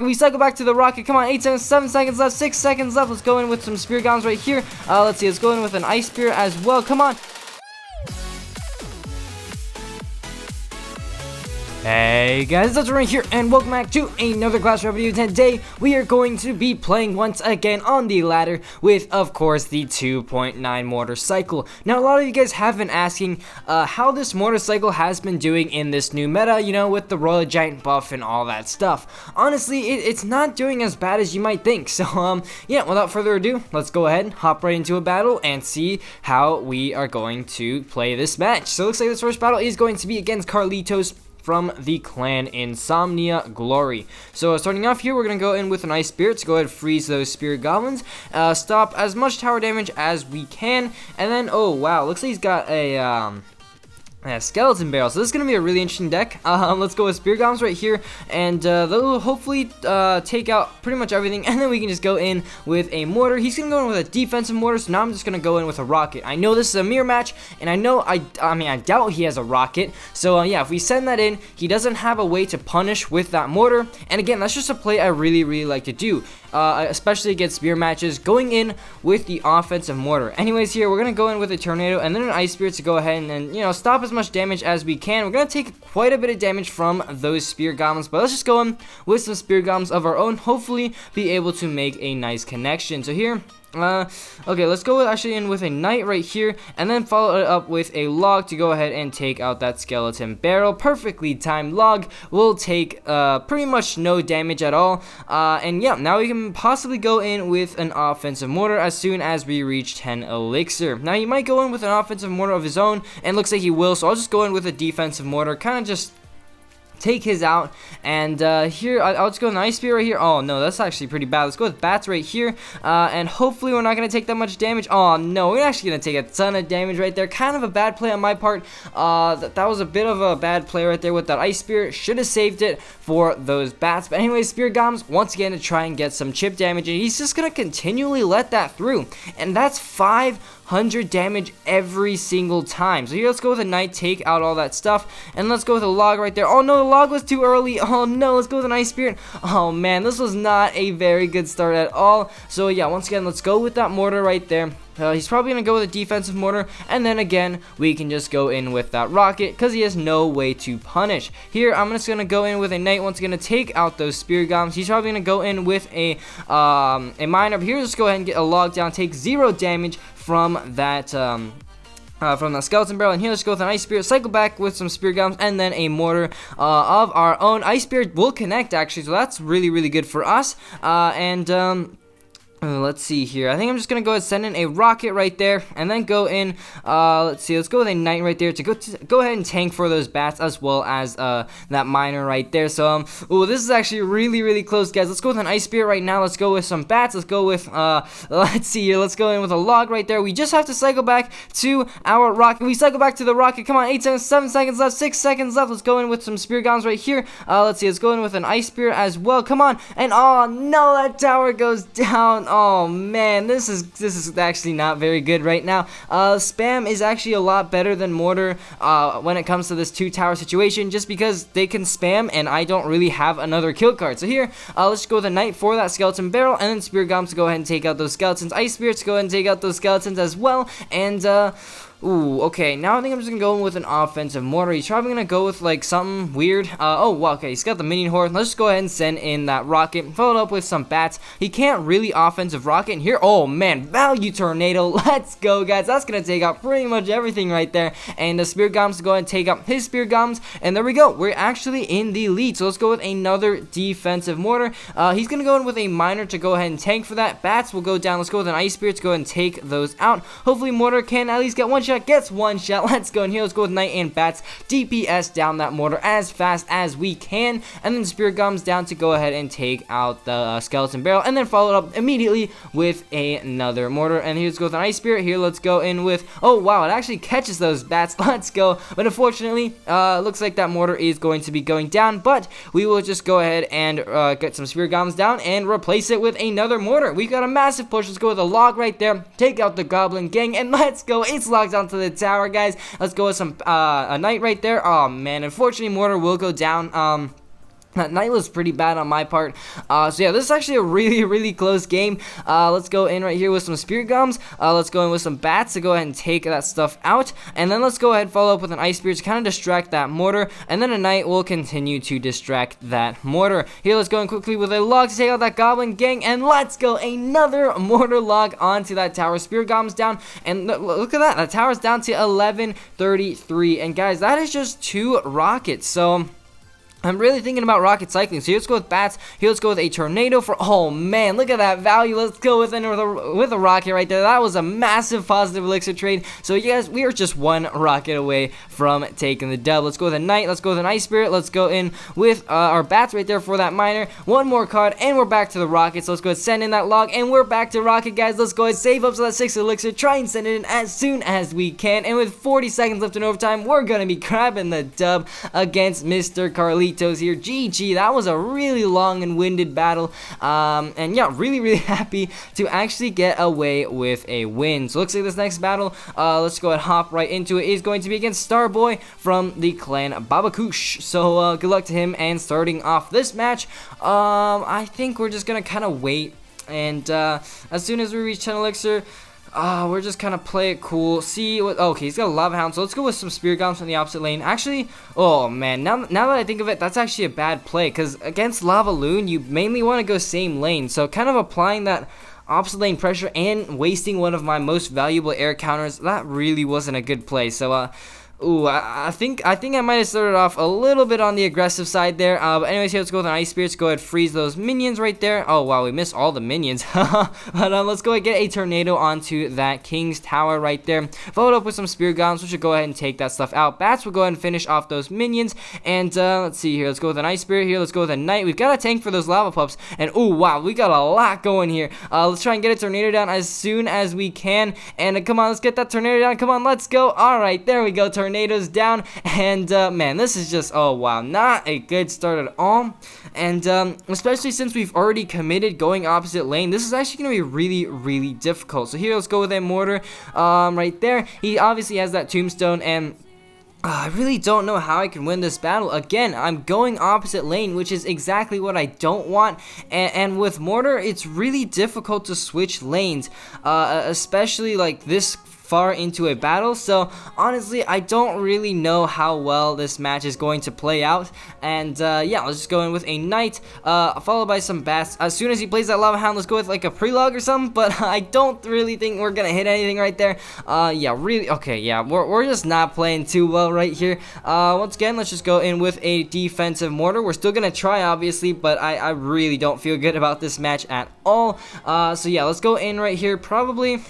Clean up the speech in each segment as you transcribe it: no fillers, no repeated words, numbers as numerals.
We cycle back to the rocket. Come on, 8 seconds, 7 seconds left, 6 seconds left. Let's go in with some spear golems right here. Let's see, let's go in with an ice spear as well. Come on. Hey guys, it's right here, and welcome back to another Clash Royale video. Today, we are going to be playing once again on the ladder with, of course, the 2.9 Mortar cycle. Now, a lot of you guys have been asking how this Mortar cycle has been doing in this new meta, you know, with the Royal Giant buff and all that stuff. Honestly, it's not doing as bad as you might think. So, yeah, without further ado, let's go ahead, hop right into a battle, and see how we are going to play this match. So, it looks like this first battle is going to be against Carlitos from the clan Insomnia Glory. So starting off here, we're going to go in with an Ice Spirit to go ahead and freeze those Spirit Goblins, stop as much tower damage as we can, and then, oh wow, looks like he's got a skeleton barrel, so this is going to be a really interesting deck. Let's go with Spear Golems right here, and they'll hopefully take out pretty much everything, and then we can just go in with a mortar. He's going to go in with a defensive mortar, so now I'm just going to go in with a rocket. I know this is a mirror match, and I know, I doubt he has a rocket, so yeah, if we send that in, he doesn't have a way to punish with that mortar, and again, that's just a play I really like to do. Especially against spear matches, going in with the offensive mortar. Anyways, here we're gonna go in with a tornado and then an ice spirit to go ahead and you know, stop as much damage as we can. We're gonna take quite a bit of damage from those spear goblins, but let's just go in with some spear goblins of our own. Hopefully, be able to make a nice connection. So here. Okay, let's go actually in with a knight right here, and then follow it up with a log to go ahead and take out that skeleton barrel. Perfectly timed log will take pretty much no damage at all, and yeah, now we can possibly go in with an offensive mortar as soon as we reach 10 elixir. Now he might go in with an offensive mortar of his own, and looks like he will, so I'll just go in with a defensive mortar, kind of just take his out, and here I'll just go with an ice spear right here. Oh no, that's actually pretty bad. Let's go with bats right here, and hopefully we're not gonna take that much damage. Oh no, we're actually gonna take a ton of damage right there. Kind of a bad play on my part. That was a bit of a bad play right there with that ice spear. Should have saved it for those bats. But anyways, spear golems once again to try and get some chip damage, and he's just gonna continually let that through, and that's 500 damage every single time. So here, let's go with a knight, take out all that stuff, and let's go with a log right there. Oh no, the log was too early. Oh no, let's go with an ice spirit. Oh man, this was not a very good start at all. So yeah, once again, let's go with that mortar right there. He's probably going to go with a defensive mortar, and then again, we can just go in with that rocket, because he has no way to punish. Here, I'm just going to go in with a knight, once again, to take out those spear golems. He's probably going to go in with a miner. But here, let's go ahead and get a log down, take 0 damage from that, from the skeleton barrel. And here, let's go with an ice spirit, cycle back with some spear golems, and then a mortar of our own. Ice spirit will connect, actually, so that's really good for us. Let's see here. I think I'm just going to go ahead and send in a rocket right there, and then go in, let's see, let's go with a knight right there to go ahead and tank for those bats, as well as that miner right there. So, oh, this is actually really close, guys. Let's go with an ice spear right now. Let's go with some bats. Let's go with, let's see here. Let's go in with a log right there. We just have to cycle back to our rocket. We cycle back to the rocket. Come on, 8 seconds, 7 seconds left, 6 seconds left. Let's go in with some spear golems right here. Let's see, let's go in with an ice spear as well. Come on, and oh no, that tower goes down. Oh man, this is actually not very good right now. Spam is actually a lot better than mortar when it comes to this 2-tower situation, just because they can spam and I don't really have another kill card. So here, let's go with a knight for that skeleton barrel, and then spear golems to go ahead and take out those skeletons. Ice spirits to go ahead and take out those skeletons as well, and ooh, okay, now I think I'm just gonna go in with an offensive mortar. He's probably gonna go with like something weird. Oh, well, okay, he's got the minion horde. Let's just go ahead and send in that rocket, followed up with some bats. He can't really offensive rocket, and here, oh man, value tornado. Let's go, guys. That's gonna take out pretty much everything right there. And the spear golems to go ahead and take out his spear golems, and there we go. We're actually in the lead. So let's go with another defensive mortar. He's gonna go in with a miner to go ahead and tank for that. Bats will go down. Let's go with an ice spirit to go ahead and take those out. Hopefully, mortar can at least get one shot. Gets one shot. Let's go in here. Let's go with knight and bats. DPS down that mortar as fast as we can, and then spear golems down to go ahead and take out the skeleton barrel, and then follow it up immediately with another mortar. And here's go with an ice spirit. Here, let's go in with, oh wow, it actually catches those bats. Let's go. But unfortunately, looks like that mortar is going to be going down, but we will just go ahead and get some spear golems down and replace it with another mortar. We got a massive push. Let's go with a log right there, take out the goblin gang, and let's go. It's locked onto the tower, guys. Let's go with some a knight right there. Oh man, unfortunately mortar will go down. That knight was pretty bad on my part. So yeah, this is actually a really close game. Let's go in right here with some spirit gums. Let's go in with some bats to go ahead and take that stuff out. And then let's go ahead and follow up with an ice spirit to kind of distract that mortar. And then a knight will continue to distract that mortar. Here, let's go in quickly with a log to take out that goblin gang. And let's go, another mortar log onto that tower. Spirit gums down. And look at that. That tower's down to 1133. And guys, that is just 2 rockets. So I'm really thinking about rocket cycling. So here, let's go with bats. Here, let's go with a tornado for, oh man, look at that value. Let's go with a rocket right there. That was a massive positive elixir trade. So you guys, we are just 1 rocket away from taking the dub. Let's go with a knight. Let's go with an ice spirit. Let's go in with our bats right there for that miner. 1 more card, and we're back to the rocket. So let's go ahead and send in that log, and we're back to rocket, guys. Let's go ahead and save up to that 6 elixir. Try and send it in as soon as we can. And with 40 seconds left in overtime, we're going to be grabbing the dub against Mr. Carly here. GG, that was a really long and winded battle, and yeah, really happy to actually get away with a win. So looks like this next battle, let's go ahead and hop right into it, is going to be against Starboy from the clan Babakush. So good luck to him. And starting off this match, I think we're just gonna kind of wait, and as soon as we reach 10 elixir, we're just kind of play it cool. See what? Okay, he's got a lava hound, so let's go with some spirit golems from the opposite lane. Actually, oh man, now that I think of it, that's actually a bad play, because against lava loon, you mainly want to go same lane. So kind of applying that opposite lane pressure and wasting one of my most valuable air counters, that really wasn't a good play. So ooh, I think I might have started off a little bit on the aggressive side there. But anyways, here, let's go with an ice spirits. Go ahead, freeze those minions right there. Oh wow, we missed all the minions. But let's go ahead and get a tornado onto that king's tower right there. Followed up with some spirit golems, which should go ahead and take that stuff out. Bats will go ahead and finish off those minions. And let's see here. Let's go with an ice spirit here. Let's go with a knight. We've got a tank for those lava pups. And ooh, wow, we got a lot going here. Let's try and get a tornado down as soon as we can. And come on, let's get that tornado down. Come on, let's go. All right, there we go. Tornadoes down. And man, this is just, oh wow, not a good start at all. And especially since we've already committed going opposite lane, this is actually going to be really difficult. So here, let's go with a mortar right there. He obviously has that tombstone, and I really don't know how I can win this battle. Again, I'm going opposite lane, which is exactly what I don't want. And with Mortar, it's really difficult to switch lanes, especially like this far into a battle. So honestly, I don't really know how well this match is going to play out. And yeah, let's just go in with a knight, followed by some bats. As soon as he plays that lava hound, let's go with like a prelog or something, but I don't really think we're gonna hit anything right there. Yeah, really, okay, yeah, we're just not playing too well right here. Once again, let's just go in with a defensive mortar. We're still gonna try, obviously, but I really don't feel good about this match at all. So yeah, let's go in right here, probably,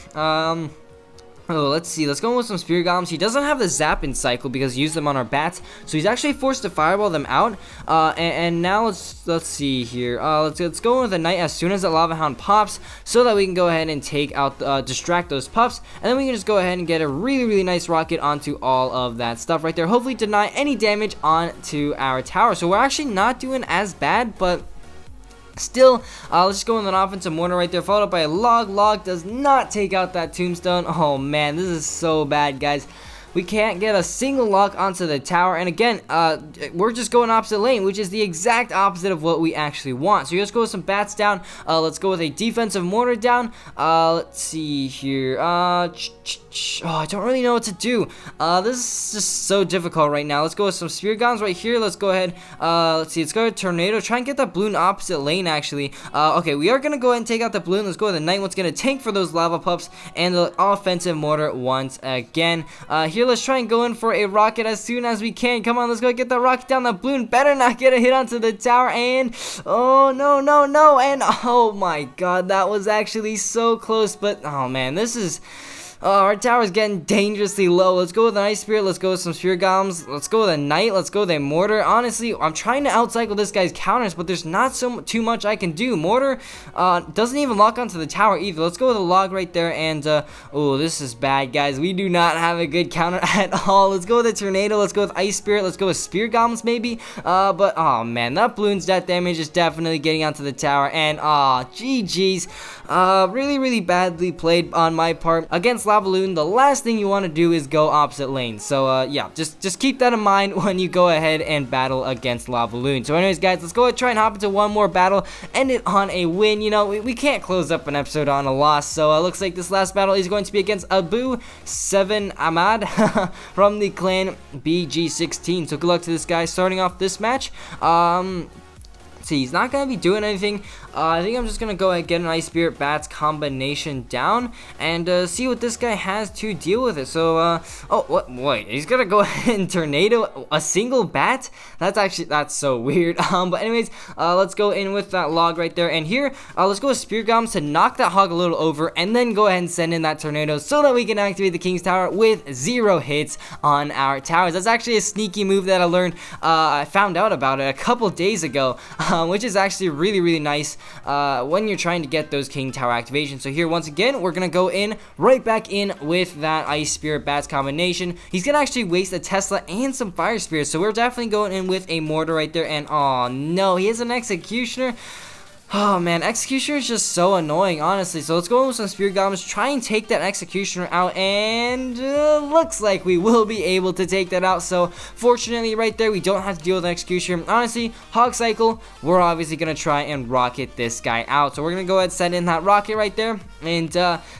oh, let's see. Let's go in with some spirit golems. He doesn't have the zap in cycle because he used them on our bats, so he's actually forced to fireball them out. And now let's see here. Let's go in with a knight as soon as the lava hound pops, so that we can go ahead and take out, distract those pups, and then we can just go ahead and get a really nice rocket onto all of that stuff right there. Hopefully, deny any damage onto our tower. So we're actually not doing as bad, but still, let's just go in an offensive mortar right there, followed up by a log. Log does not take out that tombstone. Oh man, this is so bad, guys. We can't get a single lock onto the tower, and again, we're just going opposite lane, which is the exact opposite of what we actually want. So let's go with some bats down. Let's go with a defensive mortar down. Let's see here. Oh, I don't really know what to do. This is just so difficult right now. Let's go with some spirit golems right here. Let's go ahead. Let's see. Let's go with tornado. Try and get that balloon opposite lane, actually. Okay, we are gonna go ahead and take out the balloon. Let's go with the knight. What's gonna tank for those lava pups and the offensive mortar once again. Here, let's try and go in for a rocket as soon as we can. Come on, let's go get that rocket down. That balloon better not get a hit onto the tower. And oh no, and oh my god, that was actually so close. But oh man, this is our tower is getting dangerously low. Let's go with an ice spirit. Let's go with some spirit golems. Let's go with a knight. Let's go with a mortar. Honestly, I'm trying to outcycle this guy's counters, but there's not too much I can do. Mortar doesn't even lock onto the tower either. Let's go with a log right there. And oh, this is bad, guys. We do not have a good counter at all. Let's go with a tornado. Let's go with ice spirit. Let's go with spirit golems maybe. But oh man, that balloon's death damage is definitely getting onto the tower. And GG's. Really badly played on my part against Lavaloon, the last thing you want to do is go opposite lane. So yeah, just keep that in mind when you go ahead and battle against Lavaloon. So anyways, guys, let's go ahead and try and hop into one more battle, end it on a win. You know, we can't close up an episode on a loss. So looks like this last battle is going to be against Abu 7 Ahmad from the clan BG16. So good luck to this guy starting off this match. See, he's not going to be doing anything. I think I'm just going to go ahead and get an Ice Spirit Bats combination down and see what this guy has to deal with it. So, oh, what? Wait, he's going to go ahead and Tornado a single bat? That's so weird. But anyways, let's go in with that log right there. And here, let's go with Spear Goblins to knock that hog a little over and then go ahead and send in that Tornado so that we can activate the King's Tower with 0 hits on our towers. That's actually a sneaky move that I learned. I found out about it a couple days ago, which is actually really nice when you're trying to get those King Tower activations. So here, once again, we're going to go in right back in with that Ice Spirit Bats combination. He's going to actually waste a Tesla and some Fire Spirits, so we're definitely going in with a Mortar right there. And oh no, he has an Executioner. Oh man, Executioner is just so annoying, honestly. So let's go in with some Spirit Goblins, try and take that Executioner out, and looks like we will be able to take that out. So fortunately right there, we don't have to deal with an Executioner. Honestly, Hog Cycle, we're obviously going to try and rocket this guy out. So we're going to go ahead and send in that rocket right there and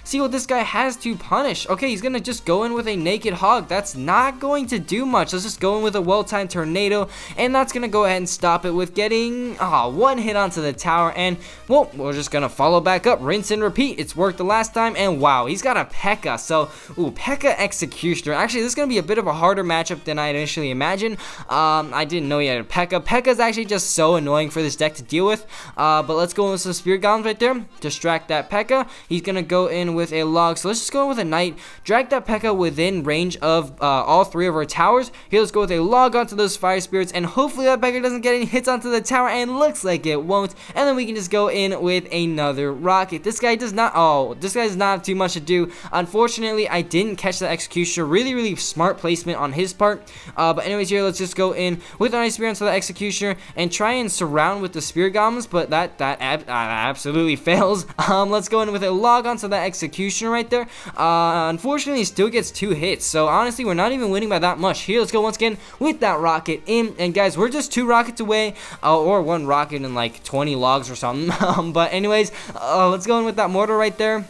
see what this guy has to punish. Okay, he's going to just go in with a Naked Hog. That's not going to do much. Let's just go in with a well-timed Tornado, and that's going to go ahead and stop it with getting 1 hit onto the tower. And, well, we're just going to follow back up, rinse and repeat. It's worked the last time, and wow, he's got a P.E.K.K.A. So, ooh, P.E.K.K.A. Executioner. Actually, this is going to be a bit of a harder matchup than I initially imagined. I didn't know he had a P.E.K.K.A. P.E.K.K.A. is actually just so annoying for this deck to deal with. But let's go in with some Spirit Goblins right there. Distract that P.E.K.K.A. He's going to go in with a log. So let's just go in with a Knight. Drag that P.E.K.K.A. within range of all 3 of our towers. Here, let's go with a log onto those Fire Spirits, and hopefully that P.E.K.K.A. doesn't get any hits onto the tower, and looks like it won't. And then we can just go in with another rocket. This guy does not have too much to do. Unfortunately, I didn't catch the Executioner. Really smart placement on his part. But anyways, here, let's just go in with an Ice Spirit onto the Executioner and try and surround with the Spirit Goblins, but that absolutely fails. Let's go in with a log onto that Executioner right there. Unfortunately, he still gets 2 hits. So honestly, we're not even winning by that much. Here, let's go once again with that rocket in. And guys, we're just 2 rockets away, or 1 rocket and like 20 logs or something. But anyways, let's go in with that Mortar right there.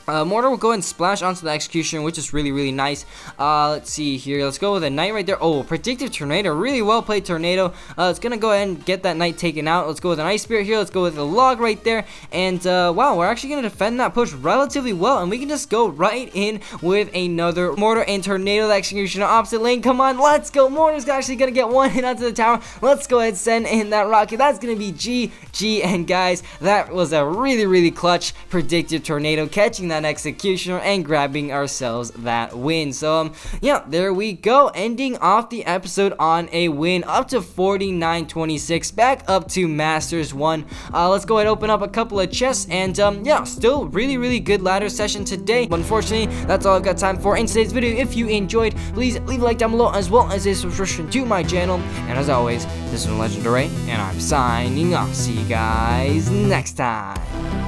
Mortar will go ahead and splash onto the Executioner, which is really nice. Let's see here. Let's go with a Knight right there. Oh, Predictive Tornado. Really well played Tornado. It's going to go ahead and get that Knight taken out. Let's go with an Ice Spirit here. Let's go with a log right there. And, wow, we're actually going to defend that push relatively well. And we can just go right in with another Mortar and Tornado the Executioner opposite lane. Come on, let's go. Mortar's actually going to get 1 hit onto the tower. Let's go ahead and send in that rocket. That's going to be GG. And, guys, that was a really clutch Predictive Tornado, catching that Executioner and grabbing ourselves that win. So yeah, there we go, ending off the episode on a win, up to 49-26, back up to Masters 1. Let's go ahead and open up a couple of chests, and yeah, still really good ladder session today. But unfortunately, that's all I've got time for in today's video. If you enjoyed, please leave a like down below, as well as a subscription to my channel. And as always, this is Legendaray, and I'm signing off. See you guys next time.